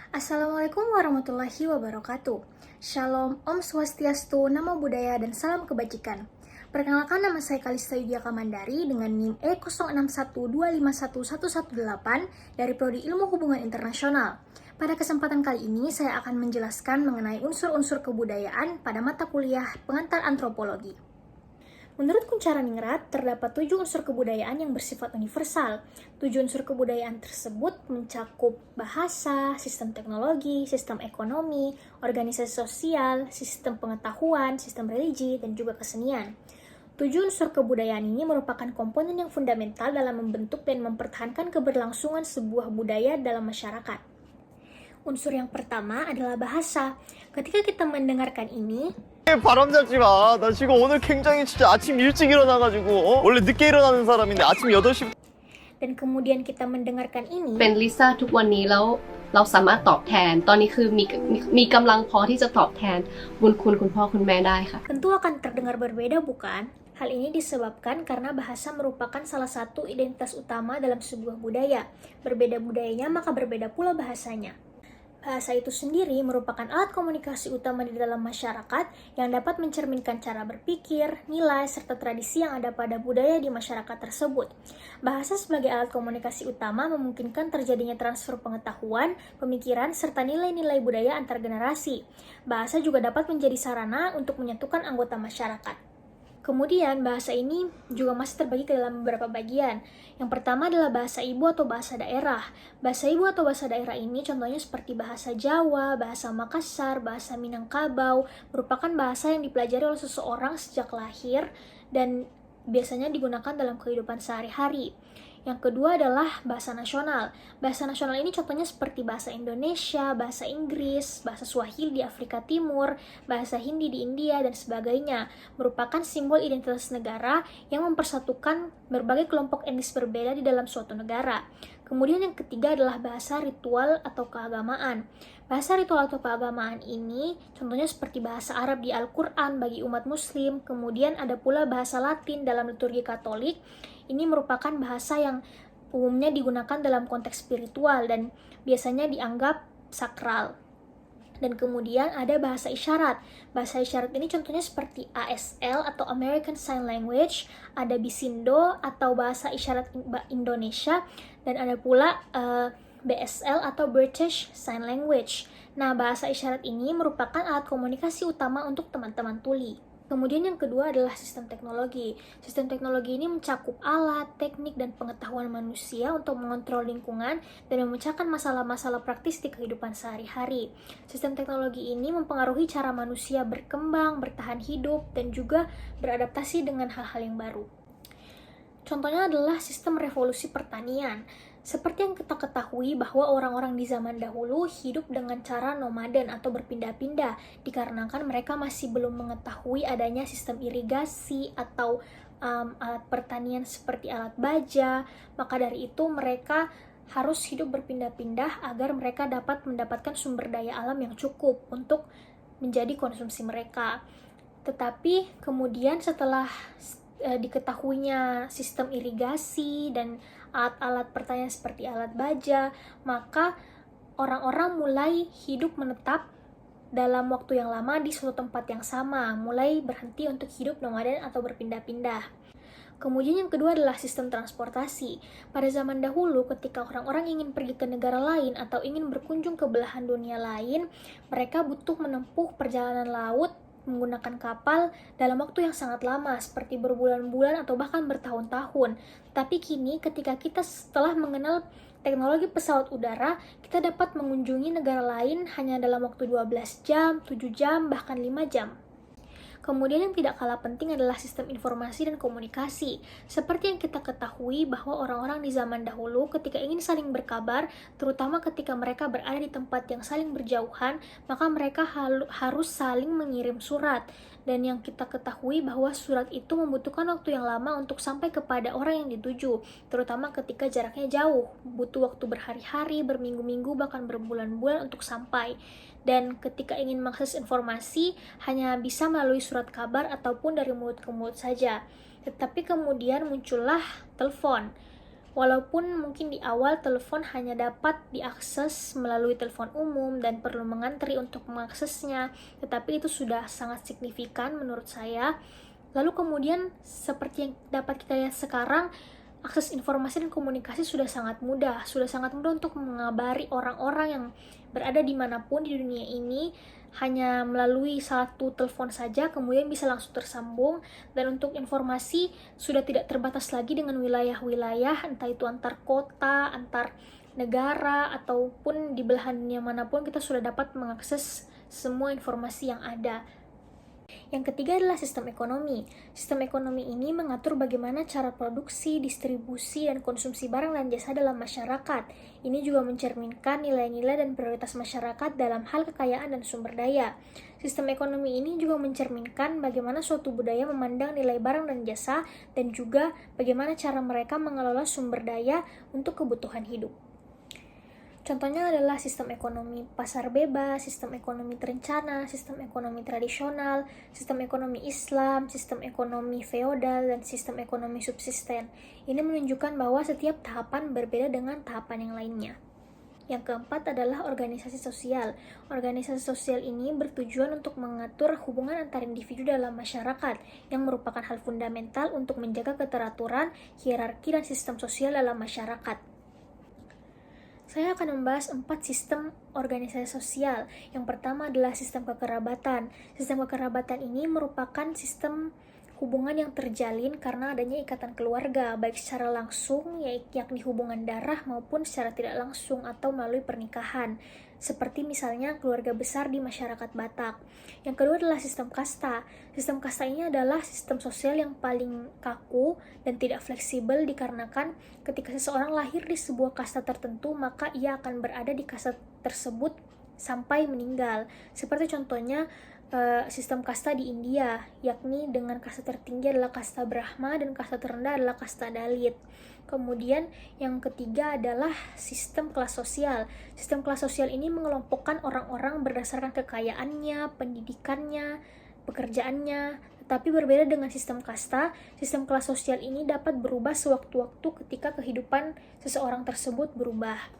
Assalamualaikum warahmatullahi wabarakatuh. Shalom, Om Swastiastu, Namo Buddhaya, dan salam kebajikan. Perkenalkan, nama saya Kalista Yudia Kamandari dengan NIM E0612511118 dari Prodi Ilmu Hubungan Internasional. Pada kesempatan kali ini, saya akan menjelaskan mengenai unsur-unsur kebudayaan pada mata kuliah pengantar antropologi. Menurut Kuncharaningrat, terdapat 7 unsur kebudayaan yang bersifat universal. 7 unsur kebudayaan tersebut mencakup bahasa, sistem teknologi, sistem ekonomi, organisasi sosial, sistem pengetahuan, sistem religi, dan juga kesenian. 7 unsur kebudayaan ini merupakan komponen yang fundamental dalam membentuk dan mempertahankan keberlangsungan sebuah budaya dalam masyarakat. Unsur yang pertama adalah bahasa. Ketika kita mendengarkan ini, 바람 잡지 마. 나 지금 오늘 굉장히 진짜 아침 일찍 일어나가지고 원래 늦게 일어나는 사람인데 아침 8시 dan kemudian kita mendengarkan ini, เป็นลิซ่าทุกวันนี้แล้วเราสามารถตอบแทนตอนนี้คือมีกำลังพอที่จะตอบแทนบุญคุณคุณพ่อคุณแม่ได้ค่ะ tentu akan terdengar berbeda, bukan? Hal ini disebabkan karena bahasa merupakan salah satu identitas utama dalam sebuah budaya. Berbeda budayanya, maka berbeda pula bahasanya. Bahasa itu sendiri merupakan alat komunikasi utama di dalam masyarakat yang dapat mencerminkan cara berpikir, nilai, serta tradisi yang ada pada budaya di masyarakat tersebut. Bahasa sebagai alat komunikasi utama memungkinkan terjadinya transfer pengetahuan, pemikiran, serta nilai-nilai budaya antar generasi. Bahasa juga dapat menjadi sarana untuk menyatukan anggota masyarakat. Kemudian, bahasa ini juga masih terbagi ke dalam beberapa bagian. Yang pertama adalah bahasa ibu atau bahasa daerah. Bahasa ibu atau bahasa daerah ini contohnya seperti bahasa Jawa, bahasa Makassar, bahasa Minangkabau, merupakan bahasa yang dipelajari oleh seseorang sejak lahir dan biasanya digunakan dalam kehidupan sehari-hari. Yang kedua adalah bahasa nasional. Bahasa nasional ini contohnya seperti bahasa Indonesia, bahasa Inggris, bahasa Swahili di Afrika Timur, bahasa Hindi di India, dan sebagainya. Merupakan simbol identitas negara yang mempersatukan berbagai kelompok etnis berbeda di dalam suatu negara. Kemudian yang ketiga adalah bahasa ritual atau keagamaan. Bahasa ritual atau keagamaan ini contohnya seperti bahasa Arab di Al-Quran bagi umat muslim, kemudian ada pula bahasa Latin dalam liturgi Katolik. Ini merupakan bahasa yang umumnya digunakan dalam konteks spiritual dan biasanya dianggap sakral. Dan kemudian ada bahasa isyarat. Bahasa isyarat ini contohnya seperti ASL atau American Sign Language, ada Bisindo atau bahasa isyarat Indonesia, dan ada pula BSL atau British Sign Language. Nah, bahasa isyarat ini merupakan alat komunikasi utama untuk teman-teman tuli. Kemudian yang kedua adalah sistem teknologi. Sistem teknologi ini mencakup alat, teknik, dan pengetahuan manusia untuk mengontrol lingkungan dan memecahkan masalah-masalah praktis di kehidupan sehari-hari. Sistem teknologi ini mempengaruhi cara manusia berkembang, bertahan hidup, dan juga beradaptasi dengan hal-hal yang baru. Contohnya adalah sistem revolusi pertanian. Seperti yang kita ketahui bahwa orang-orang di zaman dahulu hidup dengan cara nomaden atau berpindah-pindah dikarenakan mereka masih belum mengetahui adanya sistem irigasi atau alat pertanian seperti alat baja. Maka dari itu mereka harus hidup berpindah-pindah agar mereka dapat mendapatkan sumber daya alam yang cukup untuk menjadi konsumsi mereka. Tetapi kemudian setelah diketahuinya sistem irigasi dan alat-alat pertanian seperti alat baja, maka orang-orang mulai hidup menetap dalam waktu yang lama di suatu tempat yang sama, mulai berhenti untuk hidup nomaden atau berpindah-pindah. Kemudian yang kedua adalah sistem transportasi. Pada zaman dahulu, ketika orang-orang ingin pergi ke negara lain atau ingin berkunjung ke belahan dunia lain, mereka butuh menempuh perjalanan laut menggunakan kapal dalam waktu yang sangat lama, seperti berbulan-bulan atau bahkan bertahun-tahun. Tapi kini ketika kita setelah mengenal teknologi pesawat udara, kita dapat mengunjungi negara lain hanya dalam waktu 12 jam, 7 jam, bahkan 5 jam. Kemudian yang tidak kalah penting adalah sistem informasi dan komunikasi. Seperti yang kita ketahui bahwa orang-orang di zaman dahulu ketika ingin saling berkabar, terutama ketika mereka berada di tempat yang saling berjauhan, maka mereka harus saling mengirim surat. Dan yang kita ketahui bahwa surat itu membutuhkan waktu yang lama untuk sampai kepada orang yang dituju, terutama ketika jaraknya jauh, butuh waktu berhari-hari, berminggu-minggu, bahkan berbulan-bulan untuk sampai. Dan ketika ingin mengakses informasi, hanya bisa melalui surat kabar ataupun dari mulut ke mulut saja. Tetapi kemudian muncullah telepon. Walaupun mungkin di awal telepon hanya dapat diakses melalui telepon umum dan perlu mengantri untuk mengaksesnya, tetapi itu sudah sangat signifikan menurut saya. Lalu kemudian seperti yang dapat kita lihat sekarang, akses informasi dan komunikasi sudah sangat mudah untuk mengabari orang-orang yang berada dimanapun di dunia ini, hanya melalui satu telepon saja, kemudian bisa langsung tersambung, dan untuk informasi sudah tidak terbatas lagi dengan wilayah-wilayah, entah itu antar kota, antar negara, ataupun di belahan dunia manapun kita sudah dapat mengakses semua informasi yang ada. Yang ketiga adalah sistem ekonomi. Sistem ekonomi ini mengatur bagaimana cara produksi, distribusi, dan konsumsi barang dan jasa dalam masyarakat. Ini juga mencerminkan nilai-nilai dan prioritas masyarakat dalam hal kekayaan dan sumber daya. Sistem ekonomi ini juga mencerminkan bagaimana suatu budaya memandang nilai barang dan jasa, dan juga bagaimana cara mereka mengelola sumber daya untuk kebutuhan hidup. Contohnya adalah sistem ekonomi pasar bebas, sistem ekonomi terencana, sistem ekonomi tradisional, sistem ekonomi Islam, sistem ekonomi feodal, dan sistem ekonomi subsisten. Ini menunjukkan bahwa setiap tahapan berbeda dengan tahapan yang lainnya. Yang keempat adalah organisasi sosial. Organisasi sosial ini bertujuan untuk mengatur hubungan antar individu dalam masyarakat, yang merupakan hal fundamental untuk menjaga keteraturan, hierarki, dan sistem sosial dalam masyarakat. Saya akan membahas 4 sistem organisasi sosial. Yang pertama adalah sistem kekerabatan. Sistem kekerabatan ini merupakan sistem hubungan yang terjalin karena adanya ikatan keluarga, baik secara langsung, yakni hubungan darah, maupun secara tidak langsung atau melalui pernikahan, seperti misalnya keluarga besar di masyarakat Batak. Yang kedua adalah sistem kasta. Sistem kasta ini adalah sistem sosial yang paling kaku dan tidak fleksibel, dikarenakan ketika seseorang lahir di sebuah kasta tertentu, maka ia akan berada di kasta tersebut sampai meninggal. Seperti contohnya sistem kasta di India, yakni dengan kasta tertinggi adalah kasta Brahma dan kasta terendah adalah kasta Dalit. Kemudian yang ketiga adalah sistem kelas sosial. Sistem kelas sosial ini mengelompokkan orang-orang berdasarkan kekayaannya, pendidikannya, pekerjaannya. Tetapi berbeda dengan sistem kasta, sistem kelas sosial ini dapat berubah sewaktu-waktu ketika kehidupan seseorang tersebut berubah.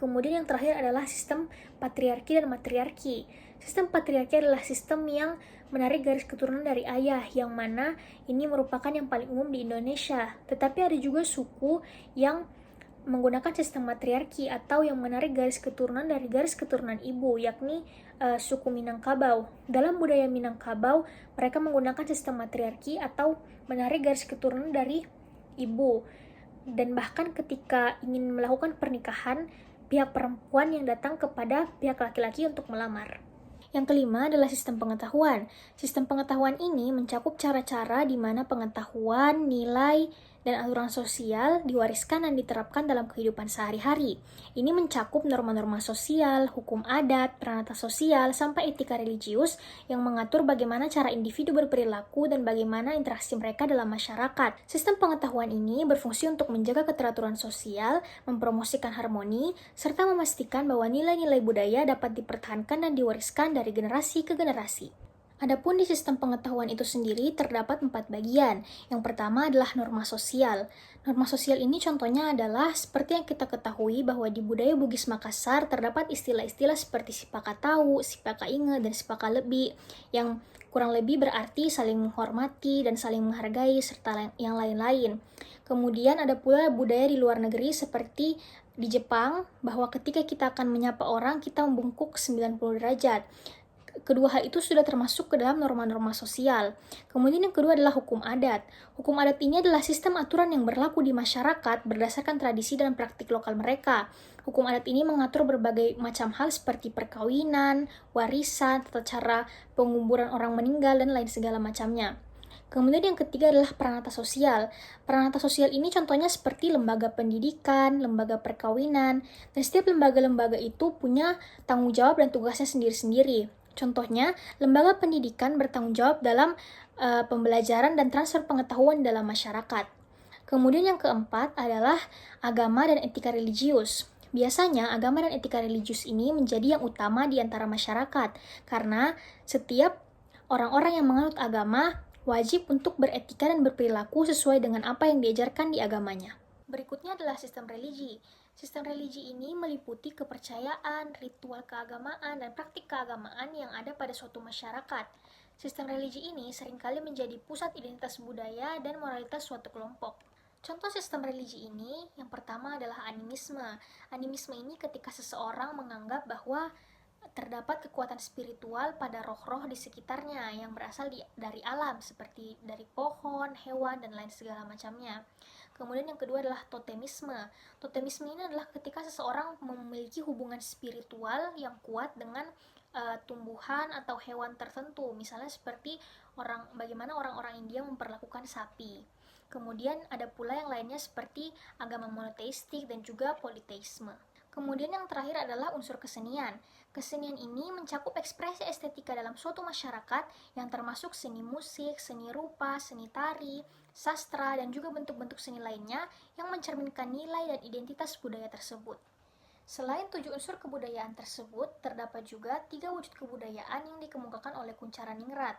Kemudian yang terakhir adalah sistem patriarki dan matriarki. Sistem patriarki adalah sistem yang menarik garis keturunan dari ayah, yang mana ini merupakan yang paling umum di Indonesia. Tetapi ada juga suku yang menggunakan sistem matriarki atau yang menarik garis keturunan dari garis keturunan ibu, yakni suku Minangkabau. Dalam budaya Minangkabau, mereka menggunakan sistem matriarki atau menarik garis keturunan dari ibu. Dan bahkan ketika ingin melakukan pernikahan, pihak perempuan yang datang kepada pihak laki-laki untuk melamar. Yang kelima adalah sistem pengetahuan. Sistem pengetahuan ini mencakup cara-cara di mana pengetahuan, nilai, dan aturan sosial diwariskan dan diterapkan dalam kehidupan sehari-hari. Ini mencakup norma-norma sosial, hukum adat, peranata sosial, sampai etika religius yang mengatur bagaimana cara individu berperilaku dan bagaimana interaksi mereka dalam masyarakat. Sistem pengetahuan ini berfungsi untuk menjaga keteraturan sosial, mempromosikan harmoni, serta memastikan bahwa nilai-nilai budaya dapat dipertahankan dan diwariskan dari generasi ke generasi. Adapun di sistem pengetahuan itu sendiri terdapat 4 bagian. Yang pertama adalah norma sosial. Norma sosial ini contohnya adalah seperti yang kita ketahui bahwa di budaya Bugis Makassar terdapat istilah-istilah seperti sipaka tahu, sipaka inge, dan sipaka lebi, yang kurang lebih berarti saling menghormati dan saling menghargai serta yang lain-lain. Kemudian ada pula budaya di luar negeri seperti di Jepang, bahwa ketika kita akan menyapa orang, kita membungkuk 90 derajat. Kedua hal itu sudah termasuk ke dalam norma-norma sosial. Kemudian yang kedua adalah hukum adat. Hukum adat ini adalah sistem aturan yang berlaku di masyarakat berdasarkan tradisi dan praktik lokal mereka. Hukum adat ini mengatur berbagai macam hal seperti perkawinan, warisan, tata cara penguburan orang meninggal, dan lain segala macamnya. Kemudian yang ketiga adalah peranata sosial. Peranata sosial ini contohnya seperti lembaga pendidikan, lembaga perkawinan, dan setiap lembaga-lembaga itu punya tanggung jawab dan tugasnya sendiri-sendiri. Contohnya, lembaga pendidikan bertanggung jawab dalam pembelajaran dan transfer pengetahuan dalam masyarakat. Kemudian yang keempat adalah agama dan etika religius. Biasanya, agama dan etika religius ini menjadi yang utama di antara masyarakat, karena setiap orang-orang yang menganut agama wajib untuk beretika dan berperilaku sesuai dengan apa yang diajarkan di agamanya. Berikutnya adalah sistem religi. Sistem religi ini meliputi kepercayaan, ritual keagamaan, dan praktik keagamaan yang ada pada suatu masyarakat. Sistem religi ini seringkali menjadi pusat identitas budaya dan moralitas suatu kelompok. Contoh sistem religi ini, yang pertama adalah animisme. Animisme ini ketika seseorang menganggap bahwa terdapat kekuatan spiritual pada roh-roh di sekitarnya yang berasal dari alam, seperti dari pohon, hewan, dan lain segala macamnya. Kemudian yang kedua adalah totemisme. Totemisme ini adalah ketika seseorang memiliki hubungan spiritual yang kuat dengan tumbuhan atau hewan tertentu, misalnya seperti bagaimana orang-orang India memperlakukan sapi. Kemudian ada pula yang lainnya seperti agama monoteistik dan juga politeisme. Kemudian yang terakhir adalah unsur kesenian. Kesenian ini mencakup ekspresi estetika dalam suatu masyarakat yang termasuk seni musik, seni rupa, seni tari, sastra, dan juga bentuk-bentuk seni lainnya yang mencerminkan nilai dan identitas budaya tersebut. Selain 7 unsur kebudayaan tersebut, terdapat juga 3 wujud kebudayaan yang dikemukakan oleh Kuncharaningrat.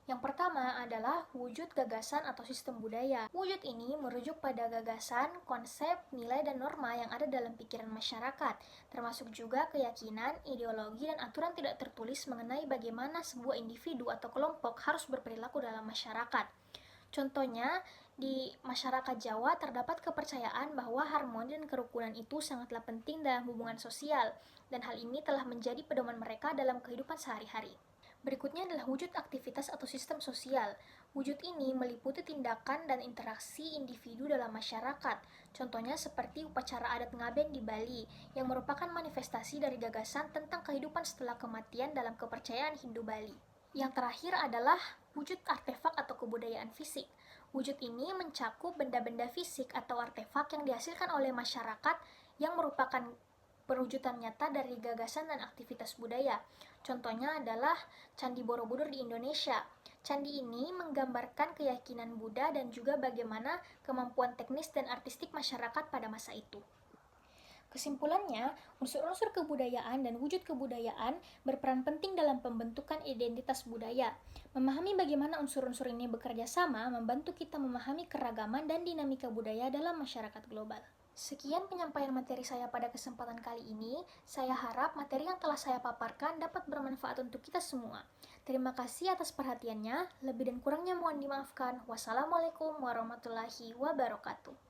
Yang pertama adalah wujud gagasan atau sistem budaya. Wujud ini merujuk pada gagasan, konsep, nilai, dan norma yang ada dalam pikiran masyarakat, termasuk juga keyakinan, ideologi, dan aturan tidak tertulis mengenai bagaimana sebuah individu atau kelompok harus berperilaku dalam masyarakat. Contohnya, di masyarakat Jawa terdapat kepercayaan bahwa harmoni dan kerukunan itu sangatlah penting dalam hubungan sosial, dan hal ini telah menjadi pedoman mereka dalam kehidupan sehari-hari. Berikutnya adalah wujud aktivitas atau sistem sosial. Wujud ini meliputi tindakan dan interaksi individu dalam masyarakat. Contohnya seperti upacara adat Ngaben di Bali, yang merupakan manifestasi dari gagasan tentang kehidupan setelah kematian dalam kepercayaan Hindu Bali. Yang terakhir adalah wujud artefak atau kebudayaan fisik. Wujud ini mencakup benda-benda fisik atau artefak yang dihasilkan oleh masyarakat yang merupakan perwujudan nyata dari gagasan dan aktivitas budaya. Contohnya adalah Candi Borobudur di Indonesia. Candi ini menggambarkan keyakinan Buddha dan juga bagaimana kemampuan teknis dan artistik masyarakat pada masa itu. Kesimpulannya, unsur-unsur kebudayaan dan wujud kebudayaan berperan penting dalam pembentukan identitas budaya. Memahami bagaimana unsur-unsur ini bekerja sama membantu kita memahami keragaman dan dinamika budaya dalam masyarakat global. Sekian penyampaian materi saya pada kesempatan kali ini. Saya harap materi yang telah saya paparkan dapat bermanfaat untuk kita semua. Terima kasih atas perhatiannya. Lebih dan kurangnya mohon dimaafkan. Wassalamualaikum warahmatullahi wabarakatuh.